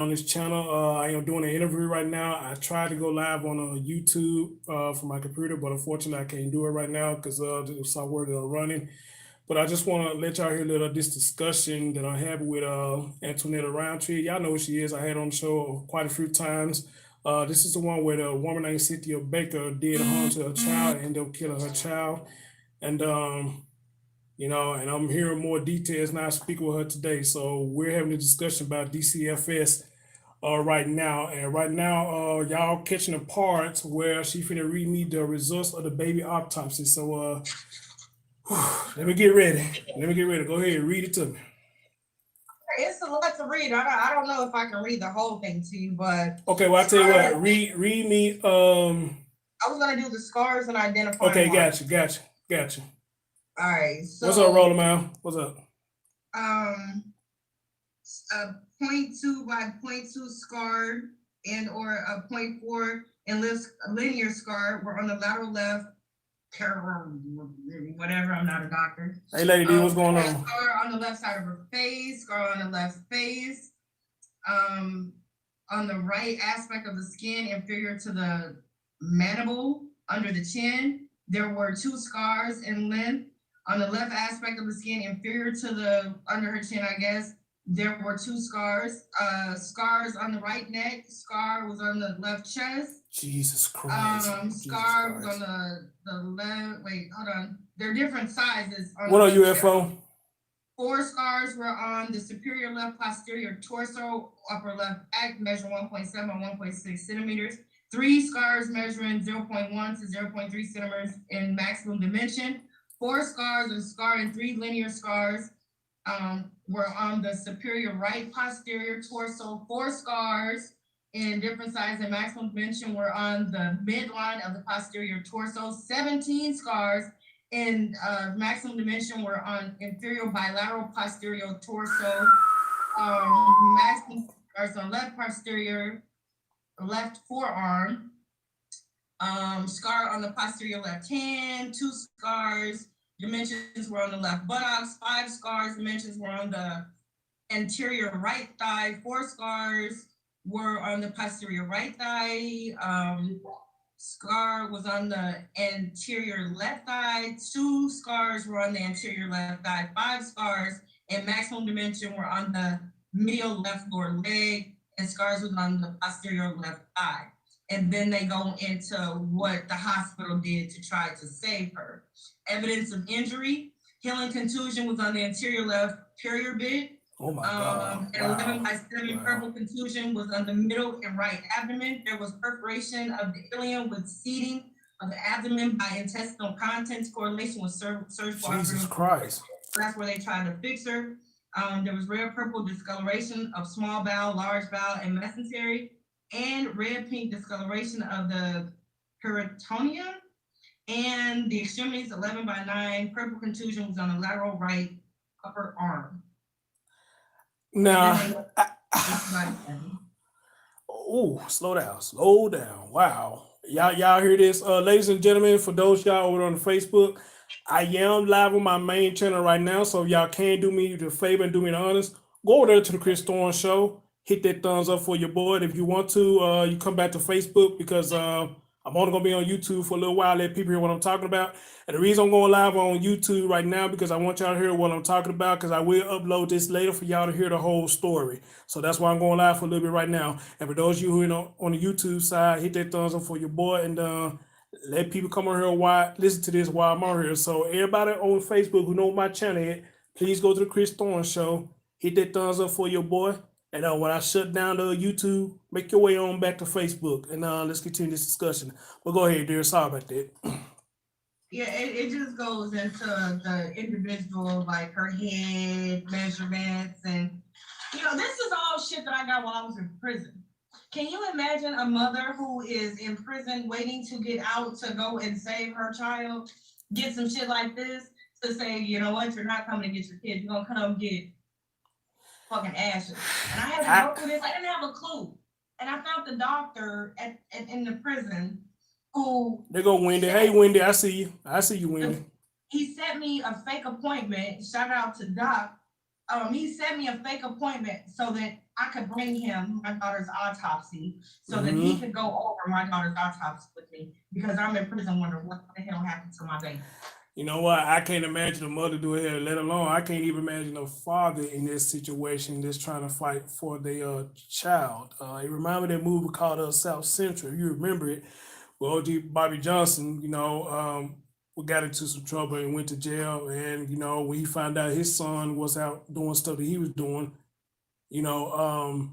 on this channel. I am doing an interview right now. I tried to go live on YouTube from my computer, but unfortunately I can't do it right now because the software that I'm running. But I just want to let y'all hear a little of this discussion that I have with Anntionetta Roundtree. Y'all know who she is. I had on the show quite a few times. This is the one where the woman named Cynthia Baker did harm to her child and ended up killing her child. And and I'm hearing more details now speaking with her today. So we're having a discussion about Dcfs right now. And right now, y'all catching the parts where she finna read me the results of the baby autopsy. So let me get ready. Go ahead, read it to me. It's a lot to read. I don't know if I can read the whole thing to you, but okay. Well, I tell you what, read me. I was gonna do the scars and identify. Okay, gotcha. All right. So what's up, Roller Man? What's up? A 0.2 by 0.2 scar and or a 0.4 and linear scar were on the lateral left. Whatever, I'm not a doctor. Hey, lady D, what's going on? Scar on the left side of her face, scar on the left face. On the right aspect of the skin, inferior to the mandible, under the chin, there were 2 scars in length. On the left aspect of the skin, inferior to the under her chin, I guess, there were 2 scars. Scars on the right neck. Scar was on the left chest. Jesus Christ. Scar was on the left. Wait, hold on. They're different sizes. What are UFO? 4 scars were on the superior left posterior torso, upper left back, measure 1.7 by 1.6 centimeters. 3 scars measuring 0.1 to 0.3 centimeters in maximum dimension. 4 scars, a scar and 3 linear scars were on the superior right posterior torso. 4 scars in different size and maximum dimension were on the midline of the posterior torso. 17 scars in maximum dimension were on inferior bilateral posterior torso. Maximum scars on left posterior, left forearm. Scar on the posterior left hand. 2 scars, dimensions were on the left buttocks. 5 scars, dimensions were on the anterior right thigh. 4 scars were on the posterior right thigh. Scar was on the anterior left thigh. 2 scars were on the anterior left thigh. 5 scars in maximum dimension were on the medial left lower leg, and scars was on the posterior left thigh. And then they go into what the hospital did to try to save her. Evidence of injury, healing contusion was on the anterior left superior bit. Oh my God. 11 by 7 purple contusion was on the middle and right abdomen. There was perforation of the ileum with seeding of the abdomen by intestinal contents, correlation with surgical. Jesus Christ. That's where they tried to fix her. There was red purple discoloration of small bowel, large bowel, and mesentery, and red pink discoloration of the peritoneum. And the extremities, 11 by 9 purple contusion was on the lateral right upper arm. Now, slow down. Wow. Y'all hear this? Ladies and gentlemen, for those y'all over on Facebook, I am live on my main channel right now, so y'all can do me the favor and do me the honors. Go over there to the Chris Thorne Show. Hit that thumbs up for your boy. If you want to, you come back to Facebook because I'm only going to be on YouTube for a little while, let people hear what I'm talking about. And the reason I'm going live on YouTube right now because I want y'all to hear what I'm talking about because I will upload this later for y'all to hear the whole story. So that's why I'm going live for a little bit right now. And for those of you who are on the YouTube side, hit that thumbs up for your boy and let people come on here listen to this while I'm on here. So everybody on Facebook who know my channel, please go to the Chris Thorne Show. Hit that thumbs up for your boy. And when I shut down the YouTube, make your way on back to Facebook. And let's continue this discussion. But go ahead, dear. Sorry about that. Yeah, it just goes into the individual, like her head measurements. And, this is all shit that I got while I was in prison. Can you imagine a mother who is in prison waiting to get out to go and save her child, get some shit like this to say, you know what, you're not coming to get your kid. You're going to come get fucking ashes. And I had to go through this. I didn't have a clue. And I found the doctor in the prison who... There go Wendy. Hey, Wendy, I see you. I see you, Wendy. He sent me a fake appointment. Shout out to Doc. He sent me a fake appointment so that I could bring him my daughter's autopsy so that he Mhm. could go over my daughter's autopsy with me because I'm in prison wondering what the hell happened to my baby. You know what? I can't imagine a mother doing it, let alone I can't even imagine a father in this situation that's trying to fight for their child. It reminded me of that movie called South Central. You remember it? Well, OG Bobby Johnson, we got into some trouble and went to jail. And, when he found out his son was out doing stuff that he was doing, you know,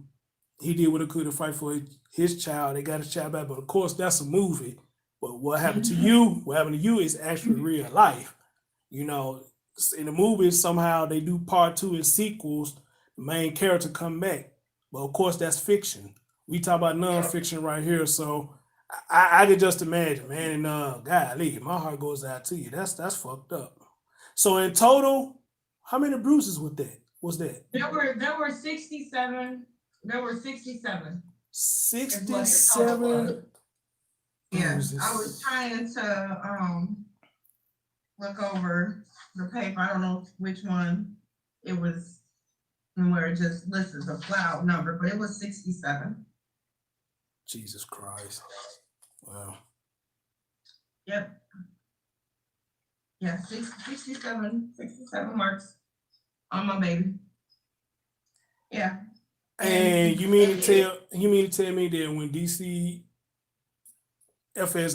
he did what he could to fight for his child. They got his child back. But of course, that's a movie. But what happened to you, what happened to you is actually real life. You know, in the movies, somehow they do part two and sequels, the main character come back. But of course, that's fiction. We talk about Yep. nonfiction right here. So I could just imagine, man, and golly, my heart goes out to you. That's fucked up. So in total, how many bruises was that? There were 67. There were 67 is what the total was. 67 Yeah. I was bruises. trying to look over the paper. I don't know which one it was where it just lists a flat out number, but it was 67. Jesus Christ. Wow. Yep. Yeah, 67 marks on my baby. Yeah. And And you mean to tell me that when DCFS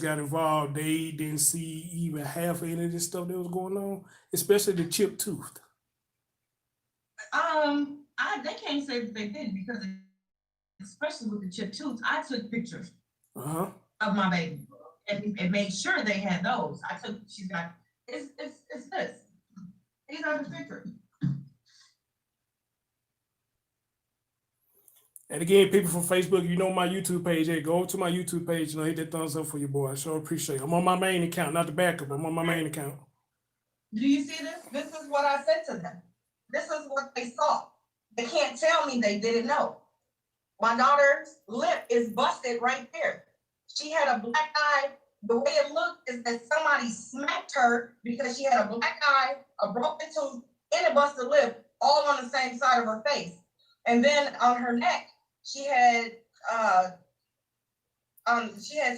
got involved, they didn't see even half of any of this stuff that was going on, especially the chip tooth. they can't say that they did because especially with the chip tooth, I took pictures Uh huh. of my baby and made sure they had those. She's got, it's this. These are the pictures. And again, people from Facebook, you know my YouTube page. Hey, go over to my YouTube page and hit that thumbs up for your boy. I sure appreciate it. I'm on my main account, not the backup. I'm on my main account. Do you see this? This is what I said to them. This is what they saw. They can't tell me they didn't know. My daughter's lip is busted right there. She had a black eye. The way it looked is that somebody smacked her because she had a black eye, a broken tooth, and a busted lip, all on the same side of her face. And then on her neck, she had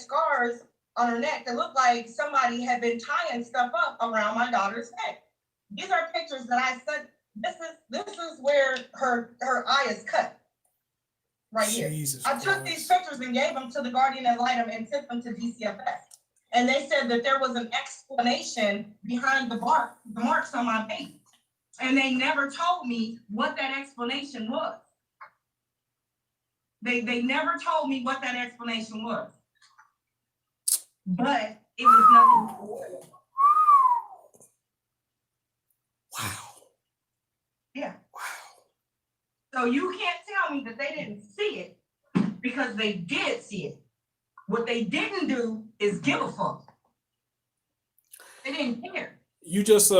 scars on her neck that looked like somebody had been tying stuff up around my daughter's neck. These are pictures that I sent. This is where her eye is cut. Right here. Jesus I took these pictures and gave them to the guardian ad litem and sent them to Dcfs. And they said that there was an explanation behind the marks on my baby. And they never told me what that explanation was. They never told me what that explanation was. But it was nothing. Wow. Yeah. Wow. So you can't tell me that they didn't see it because they did see it. What they didn't do is give a fuck. They didn't care. You just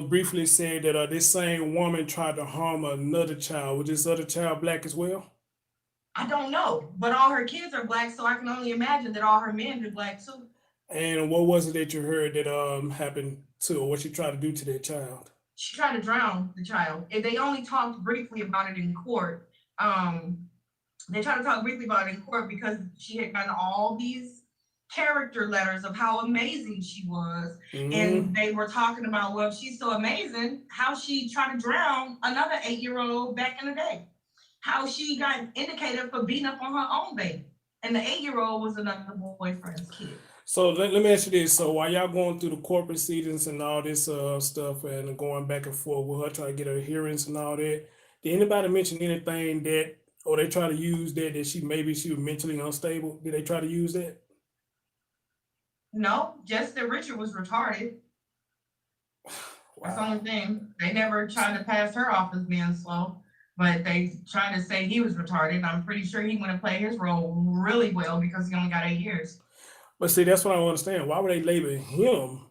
briefly said that this same woman tried to harm another child. Was this other child black as well? I don't know, but all her kids are black, so I can only imagine that all her men are black too. And what was it that you heard that happened to, or what she tried to do to that child? She tried to drown the child. And they only talked briefly about it in court. They tried to talk briefly about it in court because she had gotten all these character letters of how amazing she was. Mm-hmm. And they were talking about, well, if she's so amazing, how she tried to drown another 8-year-old back in the day. How she got indicated for beating up on her own baby. And the 8-year-old was another boyfriend's kid. So let me ask you this. So while y'all going through the court proceedings and all this stuff and going back and forth with her trying to get her hearings and all that, did anybody mention anything that, or they try to use that she was mentally unstable? Did they try to use that? No, just that Richard was retarded. Wow. That's the only thing. They never tried to pass her off as being slow, but they tried to say he was retarded. I'm pretty sure he went to play his role really well because he only got 8 years. But see, that's what I don't understand. Why would they label him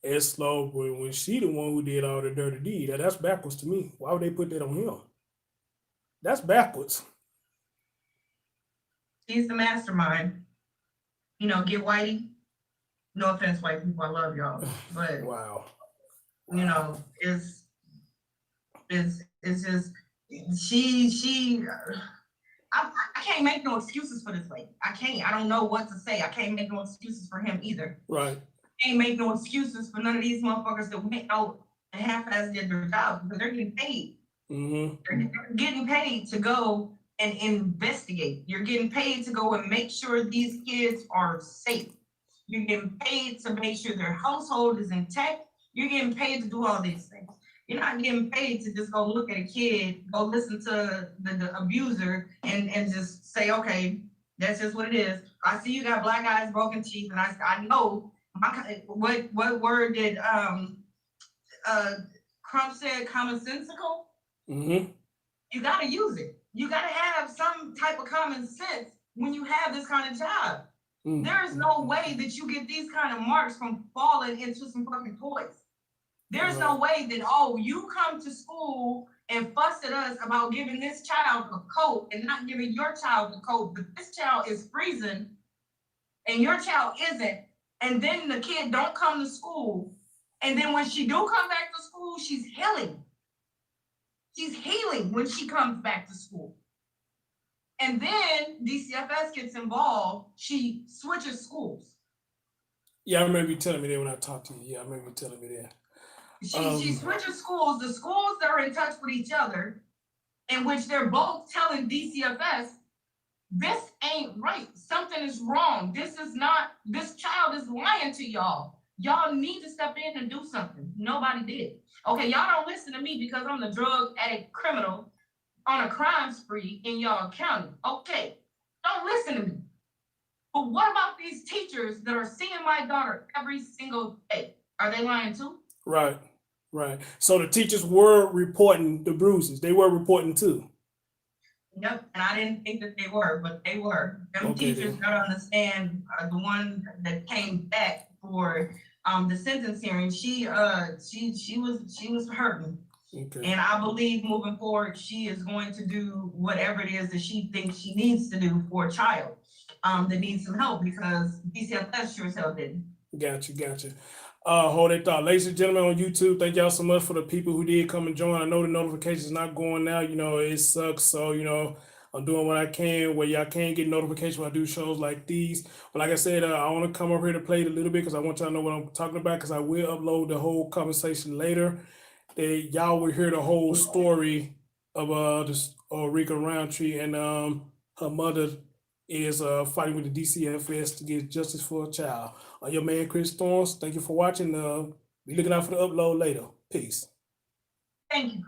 as slow when she the one who did all the dirty deed? That's backwards to me. Why would they put that on him? That's backwards. He's the mastermind. Get Whitey. No offense, white people, I love y'all. But wow. It's just she I can't make no excuses for this lady. I can't. I don't know what to say. I can't make no excuses for him either. Right. I can't make no excuses for none of these motherfuckers that went out and half-ass did their job because they're getting paid. They're getting paid to go and investigate. You're getting paid to go and make sure these kids are safe. You're getting paid to make sure their household is intact. You're getting paid to do all these things. You're not getting paid to just go look at a kid, go listen to the abuser and just say, okay, that's just what it is. I see you got black eyes, broken teeth, and I know what word did Crump said, commonsensical? You gotta use it. You gotta have some type of common sense when you have this kind of job. There is no way that you get these kind of marks from falling into some fucking toys. There's no way that, oh, you come to school and fuss at us about giving this child a coat and not giving your child a coat, but this child is freezing and your child isn't, and then the kid don't come to school, and then when she do come back to school, she's healing. She's healing when she comes back to school. And then Dcfs gets involved, she switches schools. Yeah, I remember you telling me that when I talked to you. Yeah, I remember you telling me that. She switches schools. The schools that are in touch with each other, in which they're both telling Dcfs, this ain't right. Something is wrong. This child is lying to y'all. Y'all need to step in and do something. Nobody did. Okay, y'all don't listen to me because I'm the drug addict criminal on a crime spree in y'all county. Okay, don't listen to me. But what about these teachers that are seeing my daughter every single day? Are they lying too? Right. So the teachers were reporting the bruises. They were reporting too. Yep, and I didn't think that they were, but they were. Them teachers gotta understand, the one that came back for the sentence hearing, she was hurting. Okay. And I believe moving forward, she is going to do whatever it is that she thinks she needs to do for a child that needs some help, because Dcfs sure as hell didn't. Gotcha. Hold that thought. Ladies and gentlemen on YouTube, thank y'all so much for the people who did come and join. I know the notifications not going now, it sucks. So, I'm doing what I can where y'all can get notifications when I do shows like these. But like I said, I want to come over here to play it a little bit because I want y'all to know what I'm talking about, because I will upload the whole conversation later. That y'all will hear the whole story of this Rika Roundtree, and her mother is fighting with the Dcfs to get justice for a child. Your man Chris Storms, thank you for watching. Be looking out for the upload later. Peace. Thank you, Chris.